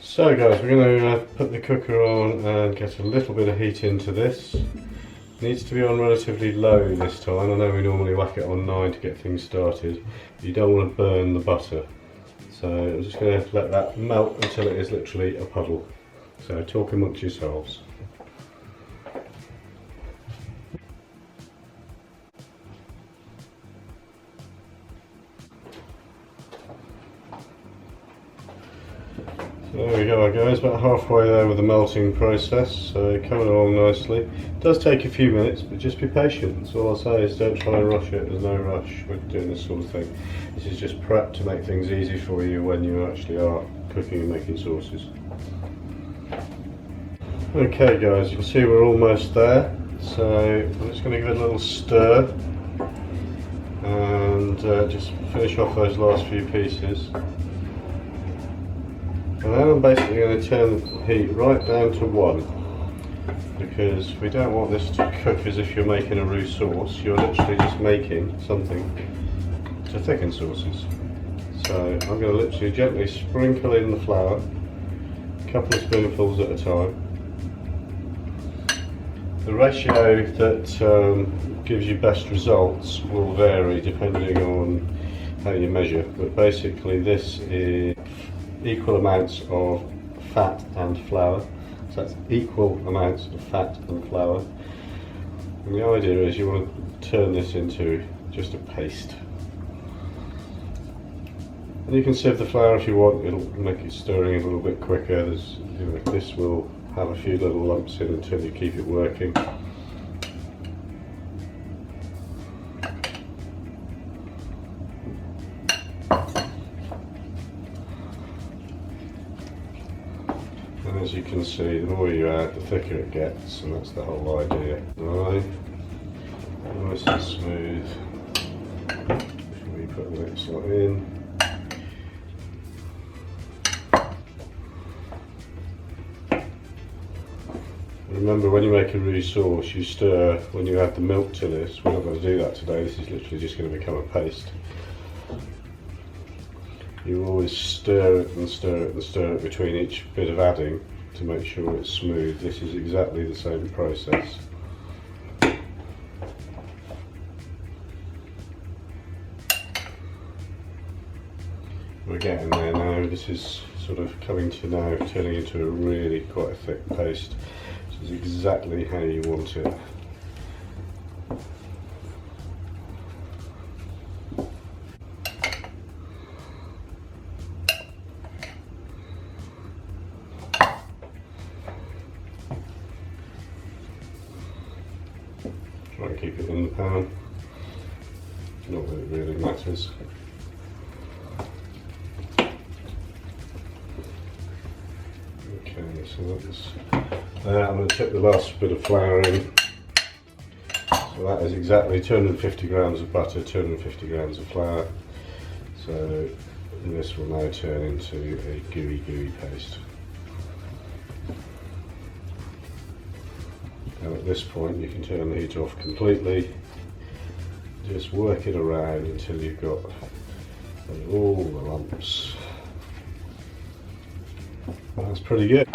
So guys, we're going to put the cooker on and get a little bit of heat into this. It needs to be on relatively low this time. I know we normally whack it on 9 to get things started. You don't want to burn the butter. So I'm just going to let that melt until it is literally a puddle. So talk amongst yourselves. There we go guys, about halfway there with the melting process, so coming along nicely. It does take a few minutes, but just be patient. That's all I'll say is don't try and rush it, there's no rush with doing this sort of thing. This is just prep to make things easy for you when you actually are cooking and making sauces. Okay guys, you can see we're almost there, so I'm just going to give it a little stir and just finish off those last few pieces. And then I'm basically going to turn the heat right down to 1, because we don't want this to cook as if you're making a roux sauce. You're literally just making something to thicken sauces. So I'm going to literally gently sprinkle in the flour, a couple of spoonfuls at a time. The ratio that gives you best results will vary depending on how you measure, but basically this is equal amounts of fat and flour. So that's equal amounts of fat and flour. And the idea is you want to turn this into just a paste. And you can sieve the flour if you want, it'll make it stirring a little bit quicker. This will have a few little lumps in until you keep it working. And as you can see, the more you add, the thicker it gets, and that's the whole idea. Right, nice and smooth. Before we put the next lot in. Remember, when you make a roux sauce, you stir when you add the milk to this. We're not going to do that today, this is literally just going to become a paste. You always stir it and stir it and stir it between each bit of adding to make sure it's smooth. This is exactly the same process. We're getting there now. This is sort of coming to now, turning into a really quite a thick paste. This is exactly how you want it. Try and keep it in the pan. Not that it really matters. Okay, so that's I'm going to tip the last bit of flour in. So that is exactly 250 grams of butter, 250 grams of flour. So this will now turn into a gooey paste. And at this point you can turn the heat off completely. Just work it around until you've got all the lumps. That's pretty good.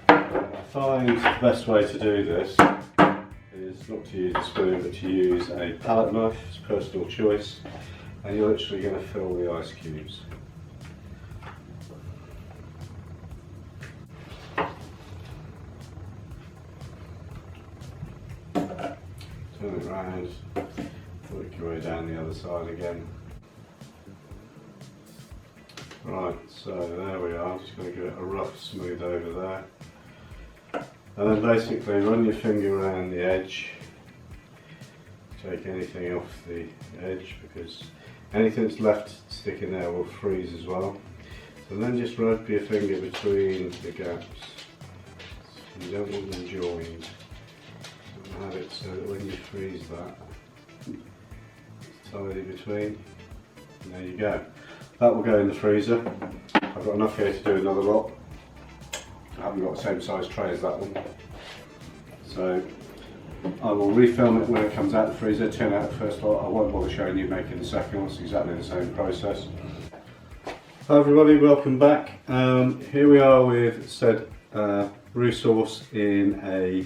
I find the best way to do this is not to use a spoon, but to use a palette knife. It's personal choice, and you're literally going to fill the ice cubes. Turn it round, work your way down the other side again. Right, so there we are. I'm just going to give it a rough smooth over there. And then basically run your finger around the edge. Take anything off the edge, because anything that's left sticking there will freeze as well. So then just rub your finger between the gaps. You don't want them joined. You have it so that when you freeze that, it's tidy between. And there you go. That will go in the freezer. I've got enough here to do another lot. I haven't got the same size tray as that one. So I will refilm it when it comes out of the freezer, turn out the first lot. I won't bother showing you making the second one, it's exactly the same process. Hi everybody, welcome back. Here we are with said roux sauce in a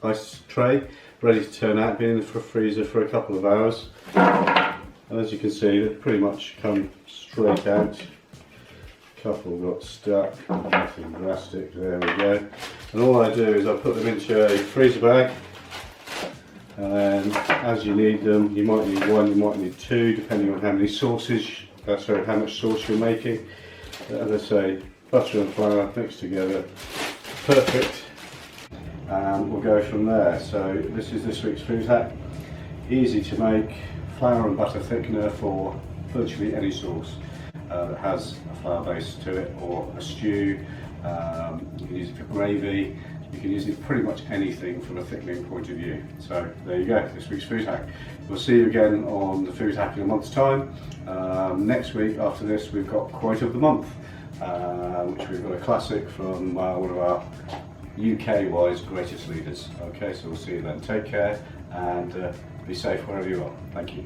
ice tray, ready to turn out, been in the freezer for a couple of hours. And as you can see, they pretty much come straight out. A couple got stuck, nothing drastic, there we go. And all I do is I put them into a freezer bag, and then as you need them, you might need one, you might need two, depending on how many sauces, how much sauce you're making. As I say, butter and flour mixed together, perfect. And we'll go from there. So this is this week's food hack. Easy to make, flour and butter thickener for virtually any sauce that has a flour base to it, or a stew. You can use it for gravy. You can use it pretty much anything from a thickening point of view. So there you go, this week's food hack. We'll see you again on the food hack in a month's time. Next week after this we've got quote of the month, which we've got a classic from one of our UK-wise greatest leaders. Okay, so we'll see you then. Take care and be safe wherever you are. Thank you.